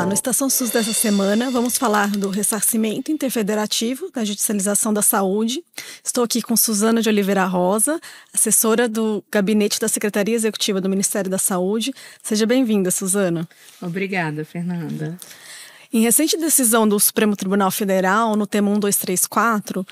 no Estação SUS dessa semana vamos falar do ressarcimento interfederativo da judicialização da saúde. Estou aqui com Suzana de Oliveira Rosa, assessora do gabinete da Secretaria Executiva do Ministério da Saúde. Seja bem-vinda, Suzana. Obrigada, Fernanda. Em recente decisão do Supremo Tribunal Federal, no tema 1.234,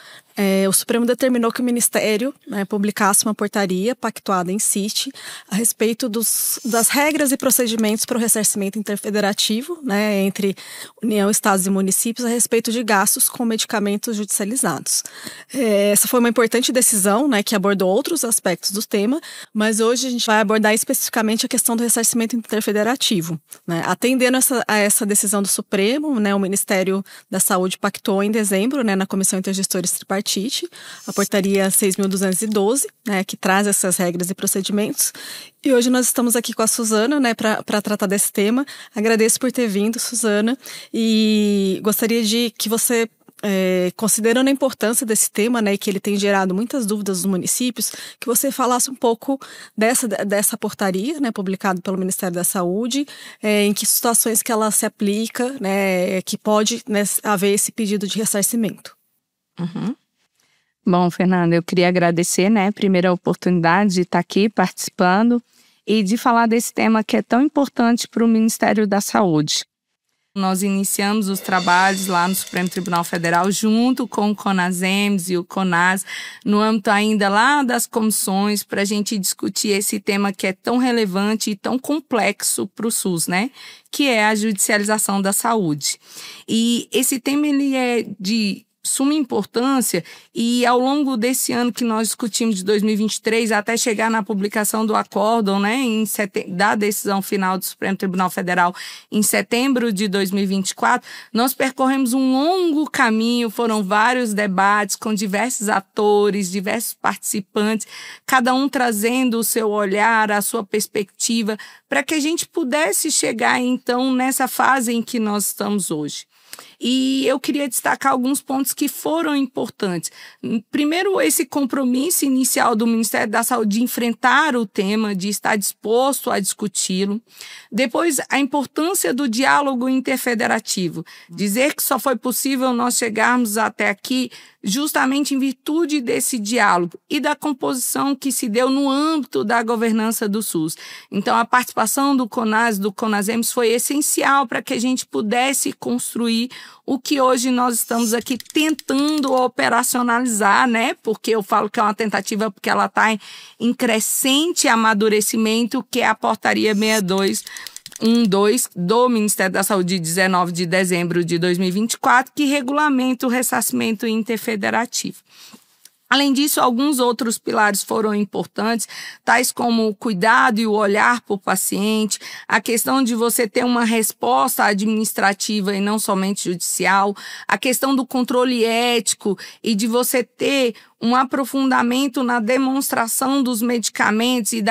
o Supremo determinou que o Ministério publicasse uma portaria pactuada em CIT a respeito das regras e procedimentos para o ressarcimento interfederativo entre União, Estados e municípios a respeito de gastos com medicamentos judicializados. Essa foi uma importante decisão que abordou outros aspectos do tema, mas hoje a gente vai abordar especificamente a questão do ressarcimento interfederativo. Atendendo a essa decisão do Supremo, o Ministério da Saúde pactuou em dezembro, na Comissão Intergestores Tripartite, a portaria 6.212, que traz essas regras e procedimentos. E hoje nós estamos aqui com a Suzana, para tratar desse tema. Agradeço por ter vindo, Suzana, e gostaria de que você, considerando a importância desse tema, e que ele tem gerado muitas dúvidas nos municípios, que você falasse um pouco dessa portaria, publicada pelo Ministério da Saúde, em que situações que ela se aplica, que pode haver esse pedido de ressarcimento. Uhum. Bom, Fernanda, eu queria agradecer, primeiro a oportunidade de estar aqui participando e de falar desse tema que é tão importante para o Ministério da Saúde. Nós iniciamos os trabalhos lá no Supremo Tribunal Federal junto com o CONASEMS e o CONAS, no âmbito ainda lá das comissões, para a gente discutir esse tema que é tão relevante e tão complexo para o SUS, que é a judicialização da saúde. E esse tema ele é de suma importância e ao longo desse ano que nós discutimos de 2023 até chegar na publicação do acórdão, da decisão final do Supremo Tribunal Federal em setembro de 2024, nós percorremos um longo caminho, foram vários debates com diversos atores, diversos participantes, cada um trazendo o seu olhar, a sua perspectiva, para que a gente pudesse chegar então nessa fase em que nós estamos hoje. E eu queria destacar alguns pontos que foram importantes. Primeiro, esse compromisso inicial do Ministério da Saúde de enfrentar o tema, de estar disposto a discuti-lo. Depois, a importância do diálogo interfederativo. Dizer que só foi possível nós chegarmos até aqui justamente em virtude desse diálogo e da composição que se deu no âmbito da governança do SUS. Então, a participação do CONAS, do CONASEMS, foi essencial para que a gente pudesse construir o que hoje nós estamos aqui tentando operacionalizar, porque eu falo que é uma tentativa porque ela está em crescente amadurecimento, que é a portaria 6212 do Ministério da Saúde, de 19 de dezembro de 2024, que regulamenta o ressarcimento interfederativo. Além disso, alguns outros pilares foram importantes, tais como o cuidado e o olhar para o paciente, a questão de você ter uma resposta administrativa e não somente judicial, a questão do controle ético e de você ter um aprofundamento na demonstração dos medicamentos e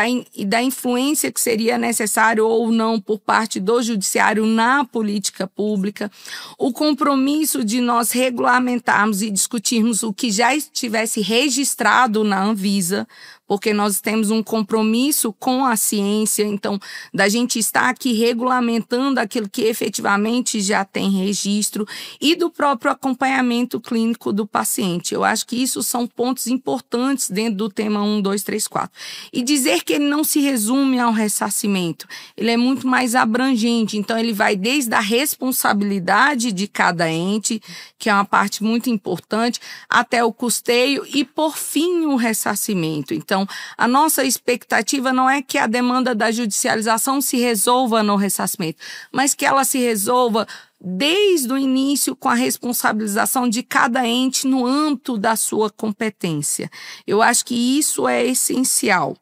da influência que seria necessário ou não por parte do judiciário na política pública, o compromisso de nós regulamentarmos e discutirmos o que já estivesse registrado na Anvisa, porque nós temos um compromisso com a ciência, então, da gente estar aqui regulamentando aquilo que efetivamente já tem registro e do próprio acompanhamento clínico do paciente. Eu acho que isso são pontos importantes dentro do tema 1.234. E dizer que ele não se resume ao ressarcimento, ele é muito mais abrangente, então ele vai desde a responsabilidade de cada ente, que é uma parte muito importante, até o custeio e, por fim, o ressarcimento. Então, a nossa expectativa não é que a demanda da judicialização se resolva no ressarcimento, mas que ela se resolva desde o início com a responsabilização de cada ente no âmbito da sua competência. Eu acho que isso é essencial.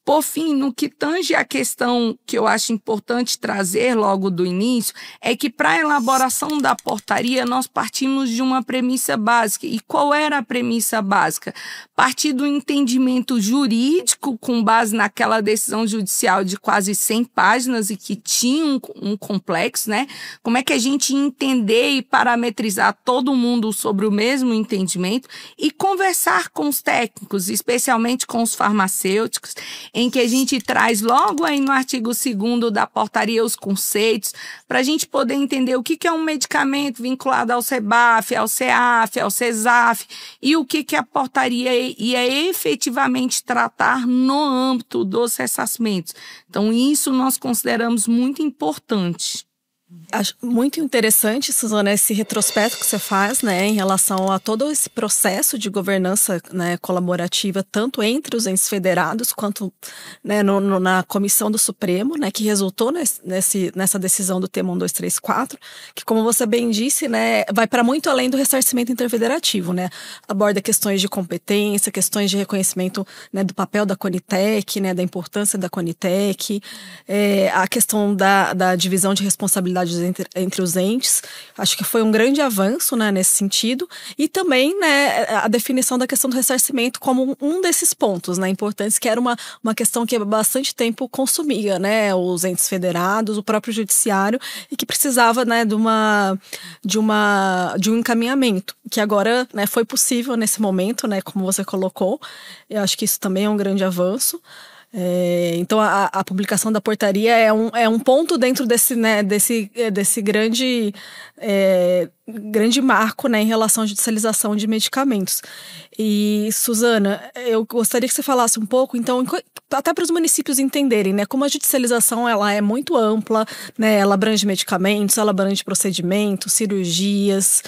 Por fim, no que tange a questão que eu acho importante trazer logo do início, é que para a elaboração da portaria nós partimos de uma premissa básica. E qual era a premissa básica? Partir do entendimento jurídico com base naquela decisão judicial de quase 100 páginas e que tinha um complexo, Como é que a gente entender e parametrizar todo mundo sobre o mesmo entendimento e conversar com os técnicos, especialmente com os farmacêuticos, em que a gente traz logo aí no artigo 2º da portaria os conceitos, para a gente poder entender o que é um medicamento vinculado ao CBAF, ao CEAF, ao CESAF, e o que a portaria ia efetivamente tratar no âmbito dos ressarcimentos. Então, isso nós consideramos muito importante. Acho muito interessante, Suzana, esse retrospecto que você faz, né, em relação a todo esse processo de governança, né, colaborativa, tanto entre os entes federados quanto, né, na comissão do Supremo, né, que resultou nessa decisão do tema 1234, que, como você bem disse, né, vai para muito além do ressarcimento interfederativo, né, aborda questões de competência, questões de reconhecimento, né, do papel da Conitec, né, da importância da Conitec, a questão da divisão de responsabilidade entre os entes. Acho que foi um grande avanço, né, nesse sentido, e também, né, a definição da questão do ressarcimento como um desses pontos, né, importantes, que era uma questão que há bastante tempo consumia, né, os entes federados, o próprio judiciário, e que precisava, né, de um encaminhamento, que agora, né, foi possível nesse momento, né, como você colocou. Eu acho que isso também é um grande avanço. Então a publicação da portaria é um ponto dentro desse, né, desse grande marco, né, em relação à judicialização de medicamentos. E, Suzana, eu gostaria que você falasse um pouco, então, até para os municípios entenderem, né, como a judicialização ela é muito ampla, né, ela abrange medicamentos, ela abrange procedimentos, cirurgias,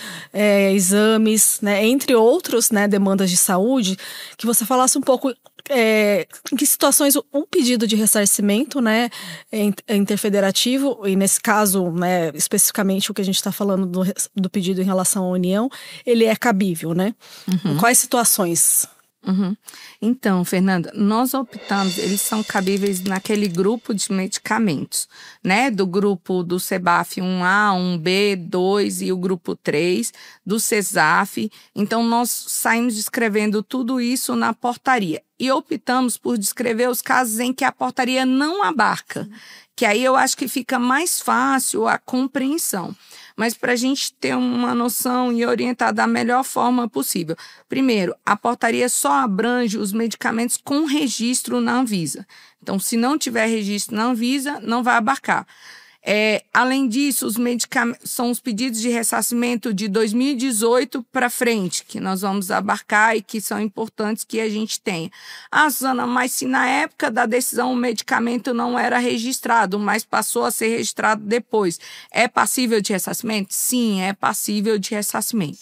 exames, né, entre outros, né, demandas de saúde, que você falasse um pouco em que situações um pedido de ressarcimento, né, interfederativo, e nesse caso, né, especificamente o que a gente está falando do pedido em relação à União, ele é cabível, né? Em quais situações? Então, Fernanda, nós optamos, eles são cabíveis naquele grupo de medicamentos, né? Do grupo do CBAF 1A, 1B, 2 e o grupo 3, do CESAF. Então, nós saímos descrevendo tudo isso na portaria. E optamos por descrever os casos em que a portaria não abarca, que aí eu acho que fica mais fácil a compreensão. Mas para a gente ter uma noção e orientar da melhor forma possível. Primeiro, a portaria só abrange os medicamentos com registro na Anvisa. Então, se não tiver registro na Anvisa, não vai abarcar. Além disso, os medicamentos são os pedidos de ressarcimento de 2018 para frente, que nós vamos abarcar e que são importantes que a gente tenha. Suzana, mas se na época da decisão o medicamento não era registrado, mas passou a ser registrado depois, é passível de ressarcimento? Sim, é passível de ressarcimento.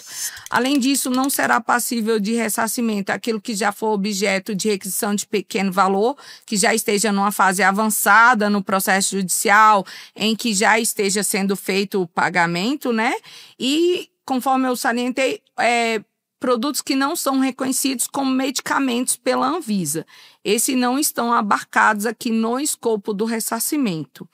Além disso, não será passível de ressarcimento aquilo que já for objeto de requisição de pequeno valor, que já esteja numa fase avançada no processo judicial, em que já esteja sendo feito o pagamento, né? E, conforme eu salientei, produtos que não são reconhecidos como medicamentos pela Anvisa. Esses não estão abarcados aqui no escopo do ressarcimento.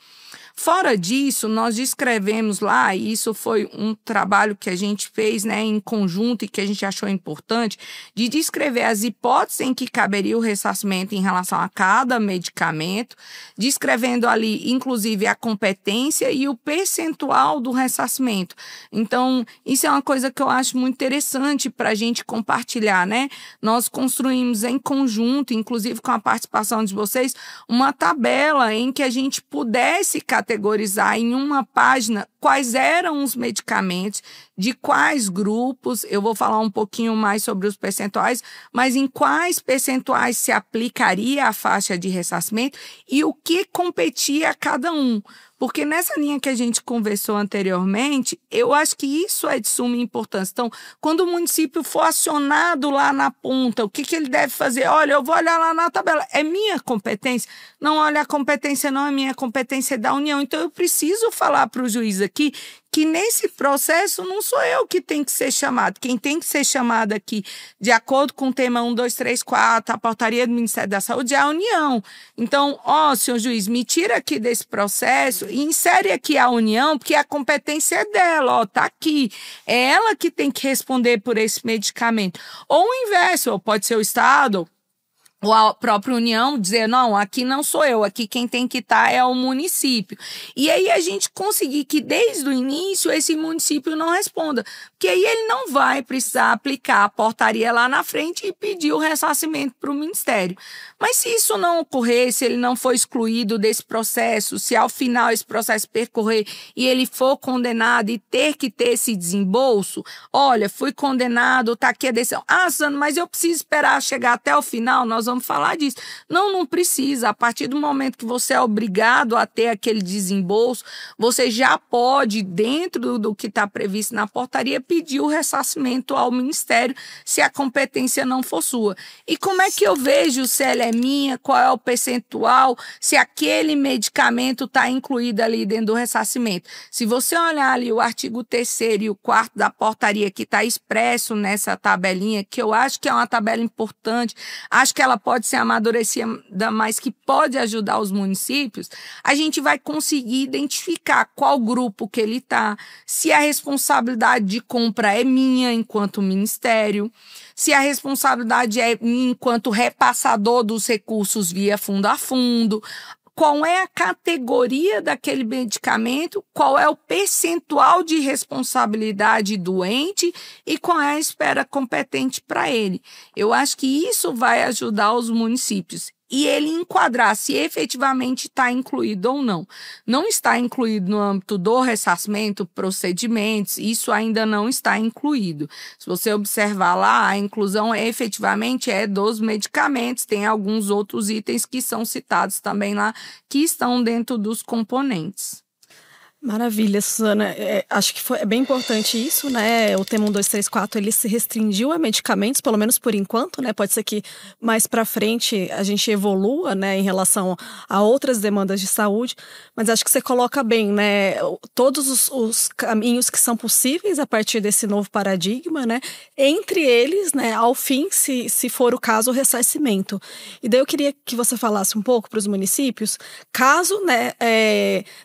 Fora disso, nós descrevemos lá, e isso foi um trabalho que a gente fez, né, em conjunto e que a gente achou importante, de descrever as hipóteses em que caberia o ressarcimento em relação a cada medicamento, descrevendo ali, inclusive, a competência e o percentual do ressarcimento. Então, isso é uma coisa que eu acho muito interessante para a gente compartilhar, né? Nós construímos em conjunto, inclusive com a participação de vocês, uma tabela em que a gente pudesse categorizar em uma página quais eram os medicamentos, de quais grupos, eu vou falar um pouquinho mais sobre os percentuais, mas em quais percentuais se aplicaria a faixa de ressarcimento e o que competia a cada um. Porque nessa linha que a gente conversou anteriormente, eu acho que isso é de suma importância. Então, quando o município for acionado lá na ponta, o que ele deve fazer? Olha, eu vou olhar lá na tabela. É minha competência? Não, olha, a competência não é minha, a competência é da União. Então, eu preciso falar para o juiz aqui que nesse processo não sou eu que tem que ser chamado. Quem tem que ser chamado aqui, de acordo com o tema 1234, a portaria do Ministério da Saúde, é a União. Então, senhor juiz, me tira aqui desse processo e insere aqui a União, porque a competência é dela, tá aqui. É ela que tem que responder por esse medicamento. Ou o inverso, ou pode ser o Estado, ou a própria União dizer, não, aqui não sou eu, aqui quem tem que estar é o município. E aí a gente conseguir que desde o início esse município não responda. que aí ele não vai precisar aplicar a portaria lá na frente e pedir o ressarcimento para o Ministério. Mas se isso não ocorrer, se ele não for excluído desse processo, se ao final esse processo percorrer e ele for condenado e ter que ter esse desembolso, olha, fui condenado, está aqui a decisão. Ah, Sandra, mas eu preciso esperar chegar até o final, nós vamos falar disso. Não precisa. A partir do momento que você é obrigado a ter aquele desembolso, você já pode, dentro do que está previsto na portaria, pedir o ressarcimento ao Ministério se a competência não for sua. E como é que eu vejo se ela é minha, qual é o percentual, se aquele medicamento está incluído ali dentro do ressarcimento? Se você olhar ali o artigo 3º e o 4º da portaria que está expresso nessa tabelinha, que eu acho que é uma tabela importante, acho que ela pode ser amadurecida, mas que pode ajudar os municípios, a gente vai conseguir identificar qual grupo que ele está, se a responsabilidade de compra é minha enquanto ministério, se a responsabilidade é minha enquanto repassador dos recursos via fundo a fundo, qual é a categoria daquele medicamento, qual é o percentual de responsabilidade do ente e qual é a esfera competente para ele. Eu acho que isso vai ajudar os municípios. E ele enquadrar se efetivamente está incluído ou não. Não está incluído no âmbito do ressarcimento, procedimentos, isso ainda não está incluído. Se você observar lá, a inclusão efetivamente é dos medicamentos, tem alguns outros itens que são citados também lá, que estão dentro dos componentes. Maravilha, Suzana. Acho que é bem importante isso, né? O tema 1234, ele se restringiu a medicamentos, pelo menos por enquanto, né? Pode ser que mais para frente a gente evolua, né, em relação a outras demandas de saúde, mas acho que você coloca bem, né? Todos os caminhos que são possíveis a partir desse novo paradigma, né? Entre eles, né, ao fim, se for o caso, o ressarcimento. E daí eu queria que você falasse um pouco para os municípios, caso, né,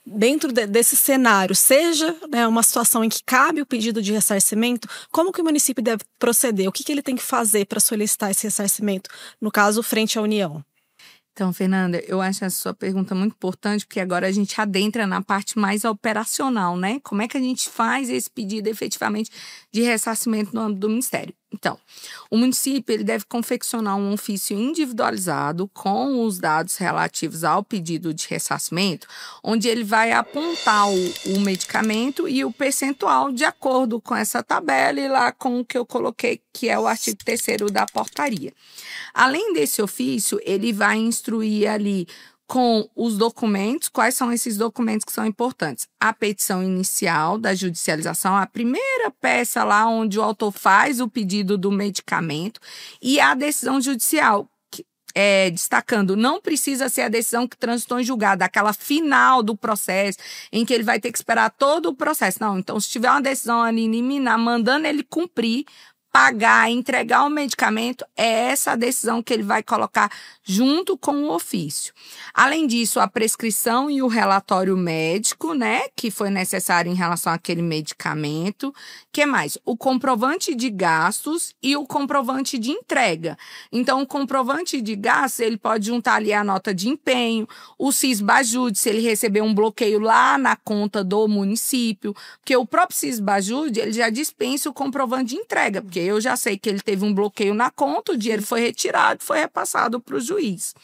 dentro desse cenário, seja, né, uma situação em que cabe o pedido de ressarcimento, como que o município deve proceder? O que ele tem que fazer para solicitar esse ressarcimento, no caso, frente à União? Então, Fernanda, eu acho essa sua pergunta muito importante, porque agora a gente adentra na parte mais operacional, né? Como é que a gente faz esse pedido efetivamente de ressarcimento no âmbito do Ministério? Então, o município ele deve confeccionar um ofício individualizado com os dados relativos ao pedido de ressarcimento, onde ele vai apontar o medicamento e o percentual de acordo com essa tabela e lá com o que eu coloquei, que é o artigo 3º da portaria. Além desse ofício, ele vai instruir ali com os documentos, quais são esses documentos que são importantes? A petição inicial da judicialização, a primeira peça lá onde o autor faz o pedido do medicamento, e a decisão judicial, destacando, não precisa ser a decisão que transitou em julgado, aquela final do processo, em que ele vai ter que esperar todo o processo. Não, então se tiver uma decisão ali liminar, mandando ele cumprir, pagar, entregar o medicamento, é essa a decisão que ele vai colocar junto com o ofício. Além disso, a prescrição e o relatório médico, né, que foi necessário em relação àquele medicamento. Que mais? O comprovante de gastos e o comprovante de entrega. Então, o comprovante de gastos, ele pode juntar ali a nota de empenho, o Cisbajude, se ele receber um bloqueio lá na conta do município, porque o próprio Cisbajude, ele já dispensa o comprovante de entrega, porque eu já sei que ele teve um bloqueio na conta, o dinheiro foi retirado, foi repassado para o juiz.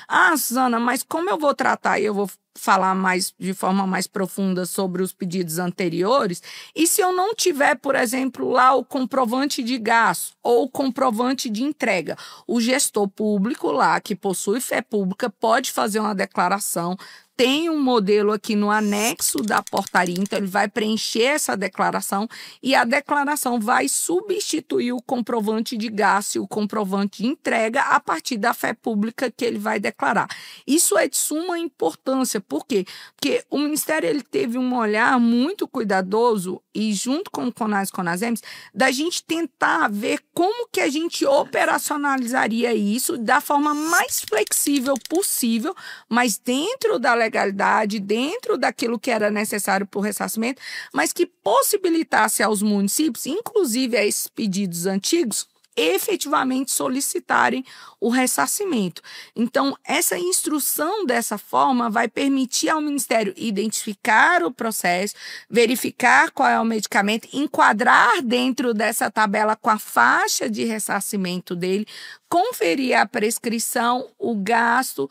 Ah, Suzana, mas como eu vou tratar? E eu vou falar de forma mais profunda sobre os pedidos anteriores, e se eu não tiver, por exemplo, lá o comprovante de gasto ou o comprovante de entrega, o gestor público lá, que possui fé pública, pode fazer uma declaração. Tem um modelo aqui no anexo da portaria, então ele vai preencher essa declaração e a declaração vai substituir o comprovante de gasto e o comprovante de entrega a partir da fé pública que ele vai declarar. Isso é de suma importância, por quê? Porque o Ministério ele teve um olhar muito cuidadoso e junto com o CONAS e CONASEMS, da gente tentar ver como que a gente operacionalizaria isso da forma mais flexível possível, mas dentro da legalidade, dentro daquilo que era necessário para o ressarcimento, mas que possibilitasse aos municípios, inclusive a esses pedidos antigos, efetivamente solicitarem o ressarcimento. Então, essa instrução dessa forma vai permitir ao Ministério identificar o processo, verificar qual é o medicamento, enquadrar dentro dessa tabela com a faixa de ressarcimento dele, conferir a prescrição, o gasto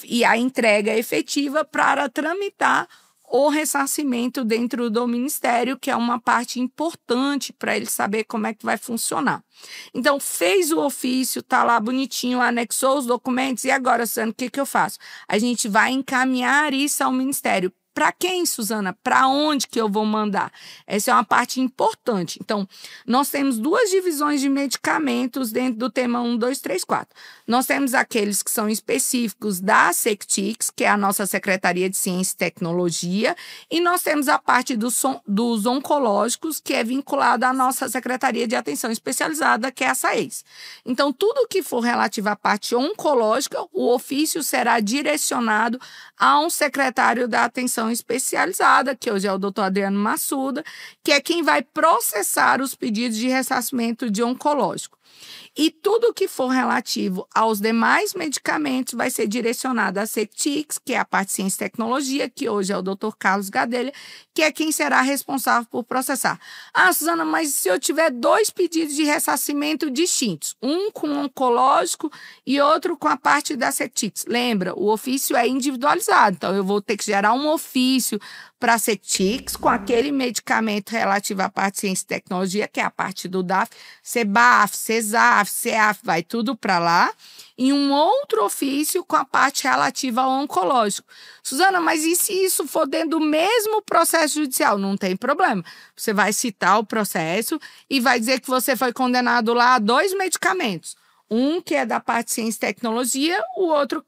e a entrega efetiva para tramitar o ressarcimento dentro do Ministério, que é uma parte importante para ele saber como é que vai funcionar. Então, fez o ofício, tá lá bonitinho, anexou os documentos, e agora, Suzana, o que eu faço? A gente vai encaminhar isso ao Ministério. Para quem, Suzana? Para onde que eu vou mandar? Essa é uma parte importante. Então, nós temos 2 divisões de medicamentos dentro do tema 1, 2, 3, 4. Nós temos aqueles que são específicos da SECTIX, que é a nossa Secretaria de Ciência e Tecnologia, e nós temos a parte dos oncológicos, que é vinculada à nossa Secretaria de Atenção Especializada, que é a SAES. Então, tudo que for relativo à parte oncológica, o ofício será direcionado a um secretário da Atenção Especializada, que hoje é o Dr. Adriano Massuda, que é quem vai processar os pedidos de ressarcimento de oncológico. E tudo que for relativo aos demais medicamentos vai ser direcionado à SECTIX, que é a parte de Ciência e Tecnologia, que hoje é o Dr. Carlos Gadelha, que é quem será responsável por processar. Ah, Suzana, mas se eu tiver 2 pedidos de ressarcimento distintos, um com oncológico e outro com a parte da SECTIX. Lembra, o ofício é individualizado, então eu vou ter que gerar um ofício para a SECTIX com aquele medicamento relativo à parte de Ciência e Tecnologia, que é a parte do DAF, CBAF, CESAF, CEAF, vai tudo para lá, e um outro ofício com a parte relativa ao oncológico. Suzana, mas e se isso for dentro do mesmo processo judicial? Não tem problema. Você vai citar o processo e vai dizer que você foi condenado lá a 2 medicamentos. Um que é da parte de Ciência e Tecnologia, o outro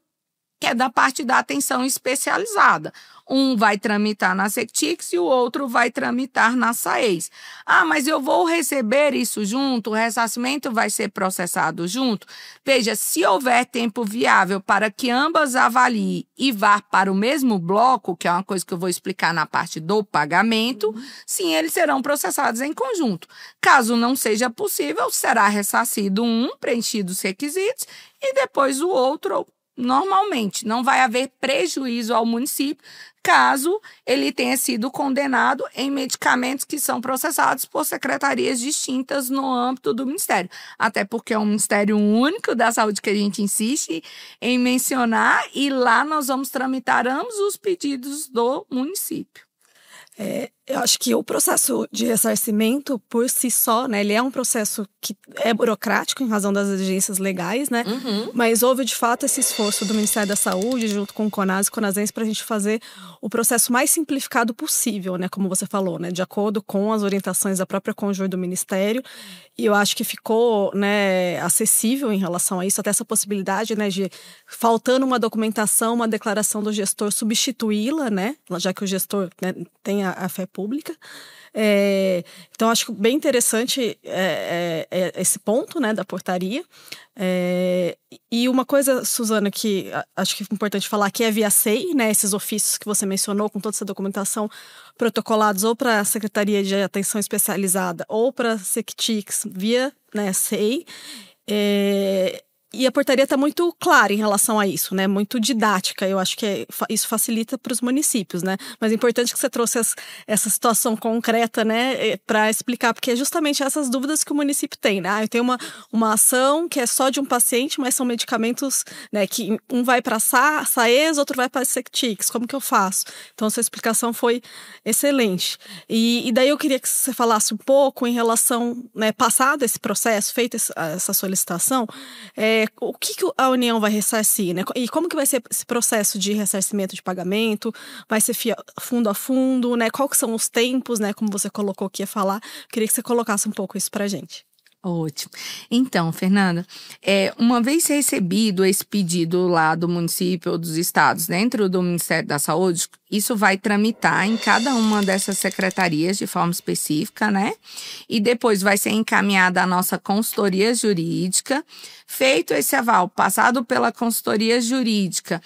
que é da parte da atenção especializada. Um vai tramitar na SECTIX e o outro vai tramitar na SAES. Ah, mas eu vou receber isso junto? O ressarcimento vai ser processado junto? Veja, se houver tempo viável para que ambas avaliem e vá para o mesmo bloco, que é uma coisa que eu vou explicar na parte do pagamento, sim, eles serão processados em conjunto. Caso não seja possível, será ressarcido um, preenchido os requisitos, e depois o outro. Normalmente, não vai haver prejuízo ao município caso ele tenha sido condenado em medicamentos que são processados por secretarias distintas no âmbito do Ministério. Até porque é um Ministério único da Saúde que a gente insiste em mencionar, e lá nós vamos tramitar ambos os pedidos do município. Eu acho que o processo de ressarcimento, por si só, né, ele é um processo que é burocrático em razão das exigências legais, né? Mas houve, de fato, esse esforço do Ministério da Saúde, junto com o CONAS e CONASENS, para a gente fazer o processo mais simplificado possível, né? Como você falou, né? De acordo com as orientações da própria Conjur do Ministério. E eu acho que ficou, né, acessível em relação a isso, até essa possibilidade, né, de, faltando uma documentação, uma declaração do gestor, substituí-la, né? Já que o gestor, né, tem a fé pública. Então, acho bem interessante esse ponto, né, da portaria. E uma coisa, Suzana, que acho que é importante falar, que é via SEI, né, esses ofícios que você mencionou, com toda essa documentação, protocolados ou para a Secretaria de Atenção Especializada ou para a SECTIX via, né, SEI. E a portaria está muito clara em relação a isso, né? Muito didática. Eu acho que isso facilita para os municípios, né? Mas é importante que você trouxe essa situação concreta, né? Para explicar, porque é justamente essas dúvidas que o município tem, né? Ah, eu tenho uma ação que é só de um paciente, mas são medicamentos, né? Que um vai para a SAES, outro vai para a SECTIX. Como que eu faço? Então, essa explicação foi excelente. E daí eu queria que você falasse um pouco em relação, né? Passado esse processo, feita essa solicitação, o que a União vai ressarcir, né? E como que vai ser esse processo de ressarcimento de pagamento? Vai ser fundo a fundo, né? Quais são os tempos, né? Como você colocou que ia falar. Queria que você colocasse um pouco isso pra gente. Ótimo. Então, Fernanda, uma vez recebido esse pedido lá do município ou dos estados dentro do Ministério da Saúde, Isso vai tramitar em cada uma dessas secretarias de forma específica, né? E depois vai ser encaminhada a nossa consultoria jurídica. Feito esse aval, passado pela consultoria jurídica,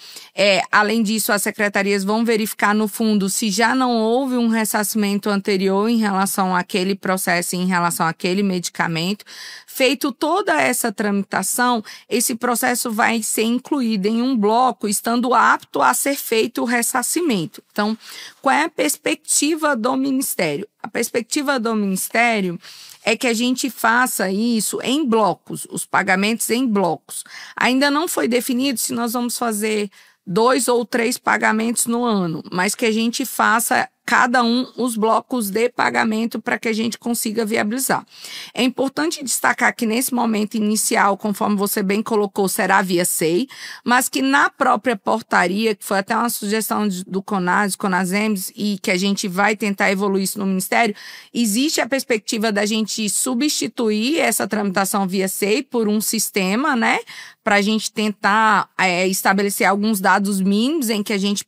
além disso, as secretarias vão verificar no fundo se já não houve um ressarcimento anterior em relação àquele processo, em relação àquele medicamento. Feito toda essa tramitação, esse processo vai ser incluído em um bloco, estando apto a ser feito o ressarcimento. Então, qual é a perspectiva do Ministério? A perspectiva do Ministério é que a gente faça isso em blocos, os pagamentos em blocos. Ainda não foi definido se nós vamos fazer 2 ou 3 pagamentos no ano, mas que a gente faça cada os blocos de pagamento para que a gente consiga viabilizar. É importante destacar que nesse momento inicial, conforme você bem colocou, será via SEI, mas que na própria portaria, que foi até uma sugestão do CONASEMS, e que a gente vai tentar evoluir isso no Ministério, existe a perspectiva da gente substituir essa tramitação via SEI por um sistema, né, para a gente tentar estabelecer alguns dados mínimos em que a gente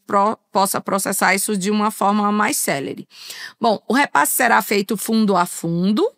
possa processar isso de uma forma mais célere. Bom, o repasse será feito fundo a fundo.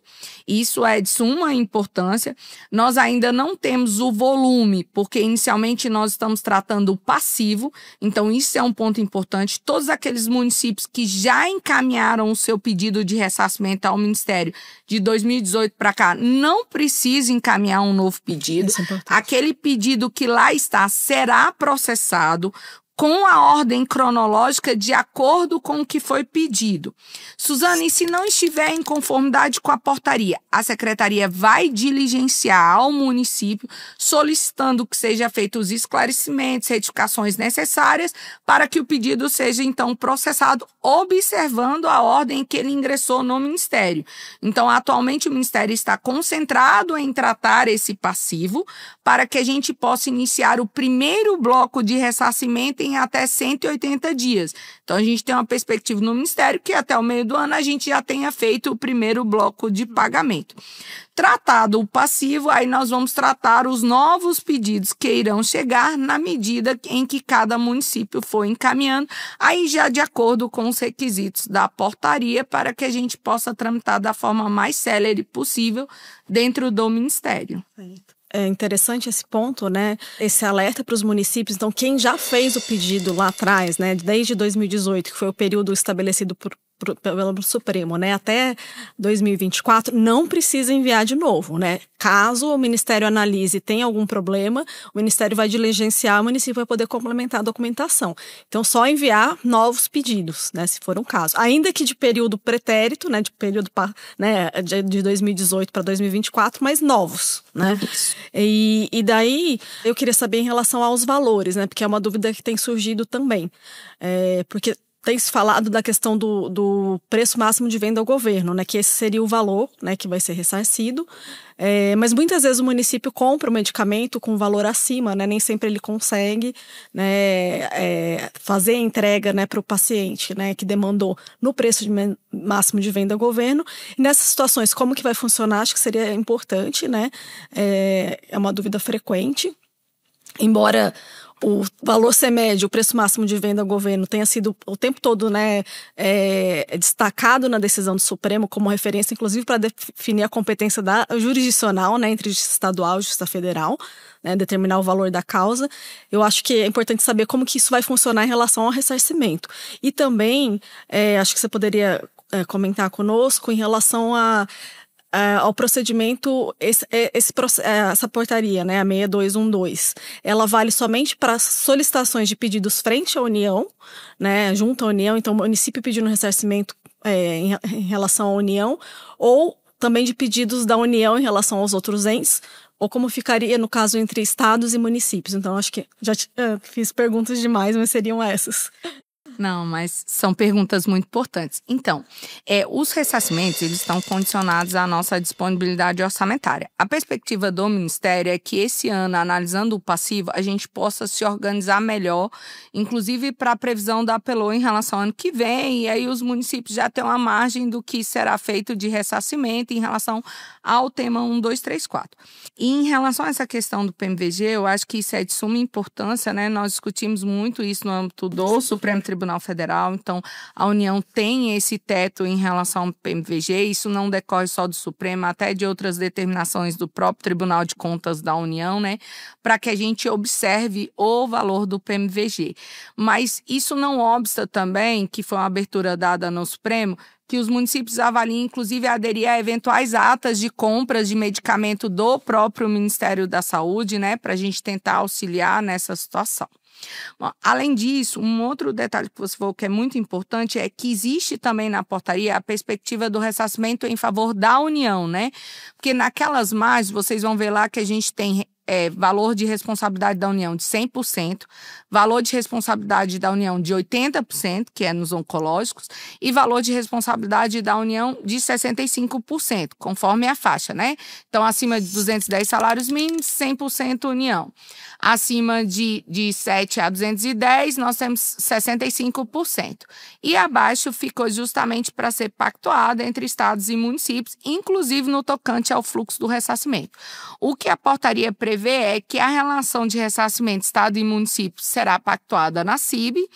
Isso é de suma importância. Nós ainda não temos o volume, porque inicialmente nós estamos tratando o passivo, então isso é um ponto importante. Todos aqueles municípios que já encaminharam o seu pedido de ressarcimento ao Ministério de 2018 para cá, não precisa encaminhar um novo pedido. Aquele pedido que lá está será processado com a ordem cronológica de acordo com o que foi pedido. Suzane, e se não estiver em conformidade com a portaria, a secretaria vai diligenciar ao município, solicitando que seja feitos os esclarecimentos, retificações necessárias para que o pedido seja, então, processado, observando a ordem que ele ingressou no Ministério. Então, atualmente, o Ministério está concentrado em tratar esse passivo para que a gente possa iniciar o primeiro bloco de ressarcimento em até 180 dias. Então, a gente tem uma perspectiva no Ministério que até o meio do ano a gente já tenha feito o primeiro bloco de pagamento. Tratado o passivo, aí nós vamos tratar os novos pedidos que irão chegar na medida em que cada município for encaminhando, aí já de acordo com os requisitos da portaria, para que a gente possa tramitar da forma mais célere possível dentro do Ministério. É interessante esse ponto, né? Esse alerta para os municípios. Então, quem já fez o pedido lá atrás, né? Desde 2018, que foi o período estabelecido pelo Supremo, né? Até 2024, não precisa enviar de novo, né? Caso o Ministério analise e tenha algum problema, o Ministério vai diligenciar, o município vai poder complementar a documentação. Então, só enviar novos pedidos, né? Se for um caso. Ainda que de período pretérito, né? De período de 2018 para 2024, mas novos, né? E daí, eu queria saber em relação aos valores, né? Porque é uma dúvida que tem surgido também. Porque tem se falado da questão do preço máximo de venda ao governo, né? Que esse seria o valor, né, que vai ser ressarcido. Mas muitas vezes o município compra o medicamento com valor acima, né? Nem sempre ele consegue, né, fazer a entrega, né, para o paciente, né, que demandou no preço máximo de venda ao governo. E nessas situações, como que vai funcionar? Acho que seria importante, né? É uma dúvida frequente. Embora o valor ser médio, o preço máximo de venda ao governo tenha sido o tempo todo, né, destacado na decisão do Supremo como referência, inclusive para definir a competência jurisdicional, né, entre Justiça Estadual e Justiça Federal, né, determinar o valor da causa. Eu acho que é importante saber como que isso vai funcionar em relação ao ressarcimento. E também, acho que você poderia comentar conosco em relação ao procedimento, essa portaria, né, a 6212, ela vale somente para solicitações de pedidos frente à União, né, junto à União, então o município pedindo ressarcimento em relação à União, ou também de pedidos da União em relação aos outros entes, ou como ficaria no caso entre estados e municípios. Então, acho que já fiz perguntas demais, mas seriam essas. Não, mas são perguntas muito importantes. Então, os ressarcimentos, eles estão condicionados à nossa disponibilidade orçamentária. A perspectiva do Ministério é que esse ano, analisando o passivo, a gente possa se organizar melhor, inclusive para a previsão da APELO em relação ao ano que vem, e aí os municípios já têm uma margem do que será feito de ressarcimento em relação ao tema 1234. E em relação a essa questão do PMVG, eu acho que isso é de suma importância, né? Nós discutimos muito isso no âmbito do Supremo Tribunal Tribunal Federal, então a União tem esse teto em relação ao PMVG, isso não decorre só do Supremo, até de outras determinações do próprio Tribunal de Contas da União, né, para que a gente observe o valor do PMVG. Mas isso não obsta também, que foi uma abertura dada no Supremo, que os municípios avaliem, inclusive, aderir a eventuais atas de compras de medicamento do próprio Ministério da Saúde, né, para a gente tentar auxiliar nessa situação. Bom, além disso, um outro detalhe que você falou que é muito importante é que existe também na portaria a perspectiva do ressarcimento em favor da União, né? Porque naquelas margens, vocês vão ver lá que a gente tem valor de responsabilidade da União de 100%, valor de responsabilidade da União de 80%, que é nos oncológicos, e valor de responsabilidade da União de 65%, conforme a faixa, né? Então, acima de 210 salários mínimos, 100% União. Acima de 7 a 210, nós temos 65%. E abaixo ficou justamente para ser pactuada entre estados e municípios, inclusive no tocante ao fluxo do ressarcimento. O que a portaria prevê é que a relação de ressarcimento Estado e município será pactuada na CIB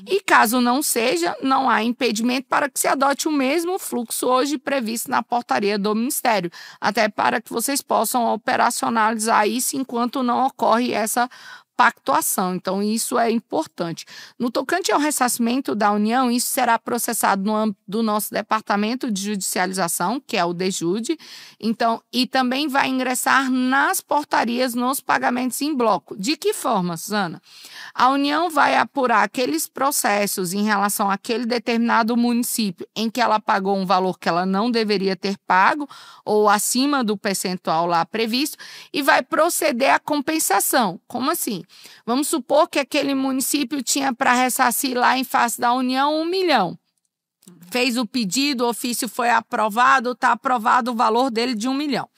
e, caso não seja, não há impedimento para que se adote o mesmo fluxo hoje previsto na portaria do Ministério, até para que vocês possam operacionalizar isso enquanto não ocorre essa pactuação. Então, isso é importante. No tocante ao ressarcimento da União, isso será processado no âmbito do nosso Departamento de Judicialização, que é o DEJUD, então, e também vai ingressar nas portarias nos pagamentos em bloco. De que forma, Suzana? A União vai apurar aqueles processos em relação àquele determinado município em que ela pagou um valor que ela não deveria ter pago ou acima do percentual lá previsto e vai proceder à compensação. Como assim? Vamos supor que aquele município tinha para ressarcir lá em face da União 1 milhão. Fez o pedido, o ofício foi aprovado, está aprovado o valor dele de 1 milhão.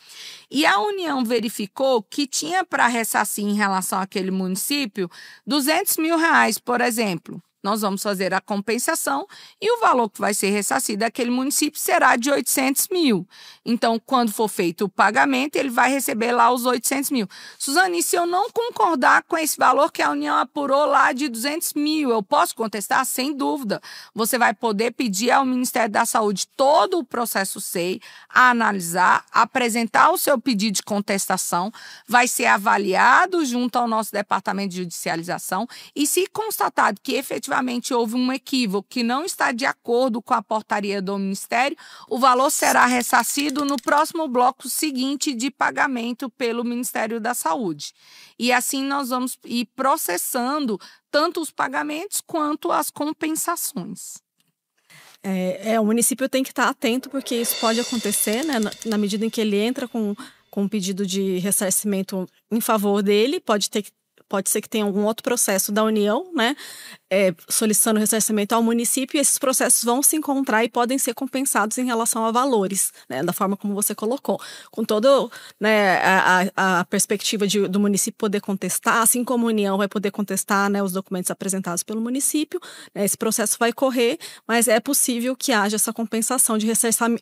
E a União verificou que tinha para ressarcir em relação àquele município 200 mil reais, por exemplo. Nós vamos fazer a compensação e o valor que vai ser ressarcido daquele município será de 800 mil. Então, quando for feito o pagamento, ele vai receber lá os 800 mil. Suzane, e se eu não concordar com esse valor que a União apurou lá de 200 mil, eu posso contestar? Sem dúvida. Você vai poder pedir ao Ministério da Saúde todo o processo SEI, a analisar, apresentar o seu pedido de contestação, vai ser avaliado junto ao nosso Departamento de Judicialização e, se constatado que efetivamente houve um equívoco que não está de acordo com a portaria do Ministério, o valor será ressarcido no próximo bloco seguinte de pagamento pelo Ministério da Saúde. E assim nós vamos ir processando tanto os pagamentos quanto as compensações. O município tem que estar atento, porque isso pode acontecer, né, na medida em que ele entra com um pedido de ressarcimento em favor dele, pode ser que tenha algum outro processo da União, né, solicitando ressarcimento ao município, e esses processos vão se encontrar e podem ser compensados em relação a valores, né, da forma como você colocou. Com todo, né, a perspectiva do município poder contestar, assim como a União vai poder contestar, né, os documentos apresentados pelo município, né, esse processo vai correr, mas é possível que haja essa compensação de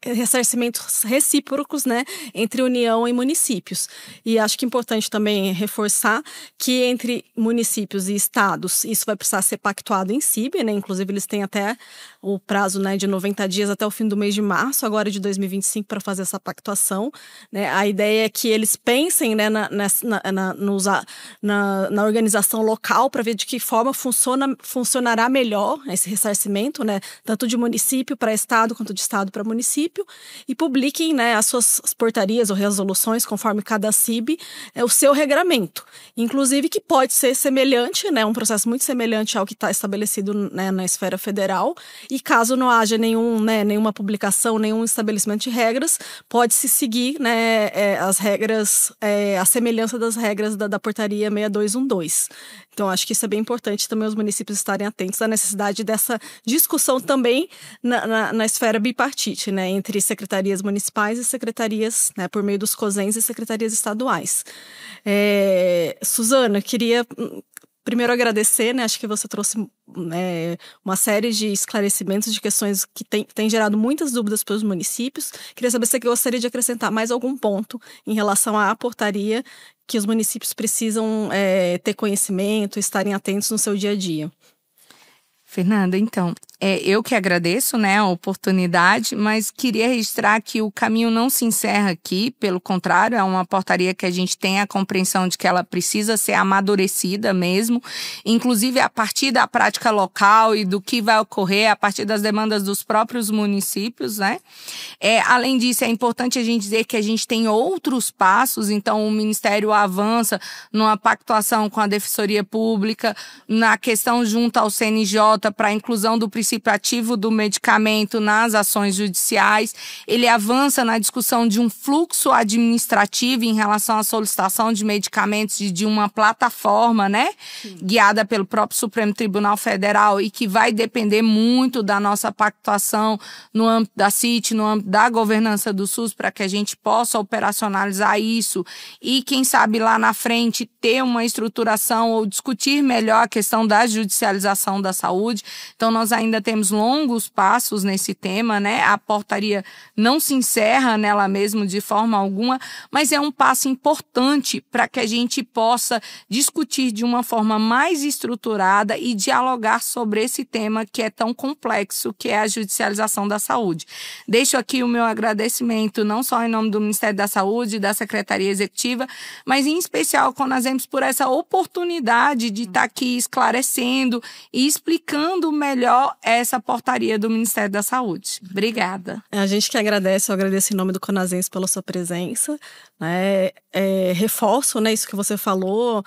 ressarcimentos recíprocos, né, entre União e municípios. E acho que é importante também reforçar que entre municípios e estados, isso vai precisar ser pactuado em CIB, né? Inclusive eles têm até o prazo, né, de 90 dias até o fim do mês de março, agora de 2025, para fazer essa pactuação, né? A ideia é que eles pensem, né, na organização local para ver de que forma funcionará melhor esse ressarcimento, né, tanto de município para estado quanto de estado para município, e publiquem, né, as suas portarias ou resoluções conforme cada CIB o seu regramento, inclusive que pode ser semelhante, né, um processo muito semelhante ao que está estabelecido, né, na esfera federal. E caso não haja nenhuma publicação, nenhum estabelecimento de regras, pode-se seguir, né, as regras, a semelhança das regras da portaria 6212. Então, acho que isso é bem importante também os municípios estarem atentos à necessidade dessa discussão também na esfera bipartite, né, entre secretarias municipais e secretarias, né, por meio dos COSENs e secretarias estaduais. Suzana, queria primeiro agradecer, né? Acho que você trouxe uma série de esclarecimentos de questões que tem gerado muitas dúvidas para os municípios. Queria saber se você gostaria de acrescentar mais algum ponto em relação à portaria que os municípios precisam ter conhecimento, estarem atentos no seu dia a dia. Fernanda, então, eu que agradeço, né, a oportunidade, mas queria registrar que o caminho não se encerra aqui, pelo contrário, é uma portaria que a gente tem a compreensão de que ela precisa ser amadurecida mesmo, inclusive a partir da prática local e do que vai ocorrer a partir das demandas dos próprios municípios, né? Além disso, é importante a gente dizer que a gente tem outros passos, então o Ministério avança numa pactuação com a Defensoria Pública, na questão junto ao CNJ, para a inclusão do princípio ativo do medicamento nas ações judiciais. Ele avança na discussão de um fluxo administrativo em relação à solicitação de medicamentos de uma plataforma, né? Guiada pelo próprio Supremo Tribunal Federal e que vai depender muito da nossa pactuação no âmbito da CIT, no âmbito da governança do SUS, para que a gente possa operacionalizar isso e, quem sabe, lá na frente ter uma estruturação ou discutir melhor a questão da judicialização da saúde. Então, nós ainda temos longos passos nesse tema, né? A portaria não se encerra nela mesma de forma alguma, mas é um passo importante para que a gente possa discutir de uma forma mais estruturada e dialogar sobre esse tema que é tão complexo, que é a judicialização da saúde. Deixo aqui o meu agradecimento, não só em nome do Ministério da Saúde, da Secretaria Executiva, mas em especial ao CONASEMS por essa oportunidade de estar aqui esclarecendo e explicando melhor essa portaria do Ministério da Saúde. Obrigada. A gente que agradece, eu agradeço em nome do CONASEMS pela sua presença, né? Reforço, né, isso que você falou,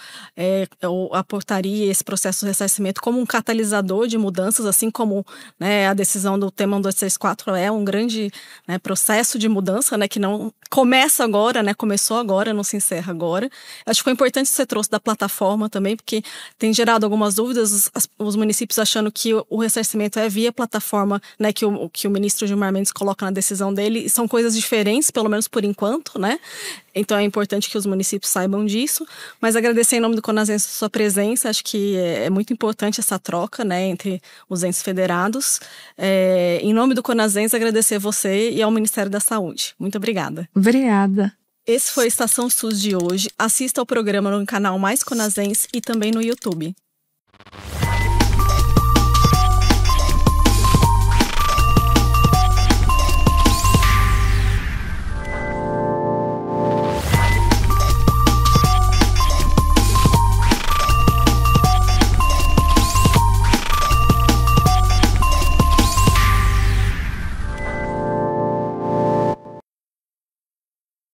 a portaria, esse processo de ressarcimento como um catalisador de mudanças, assim como, né, a decisão do tema 1234 é um grande, né, processo de mudança, né, que não começa agora, né, começou agora, não se encerra agora. Acho que foi importante que você trouxe da plataforma também, porque tem gerado algumas dúvidas, os municípios achando que o ressarcimento é via plataforma, né, que o ministro Gilmar Mendes coloca na decisão dele, e são coisas diferentes, pelo menos por enquanto, né? Então é importante que os municípios saibam disso, mas agradecer em nome do CONASEMS a sua presença, acho que é muito importante essa troca, né, entre os entes federados. Em nome do CONASEMS, agradecer você e ao Ministério da Saúde. Muito obrigada. Obrigada. Esse foi a Estação SUS de hoje. Assista ao programa no canal Mais CONASEMS e também no YouTube.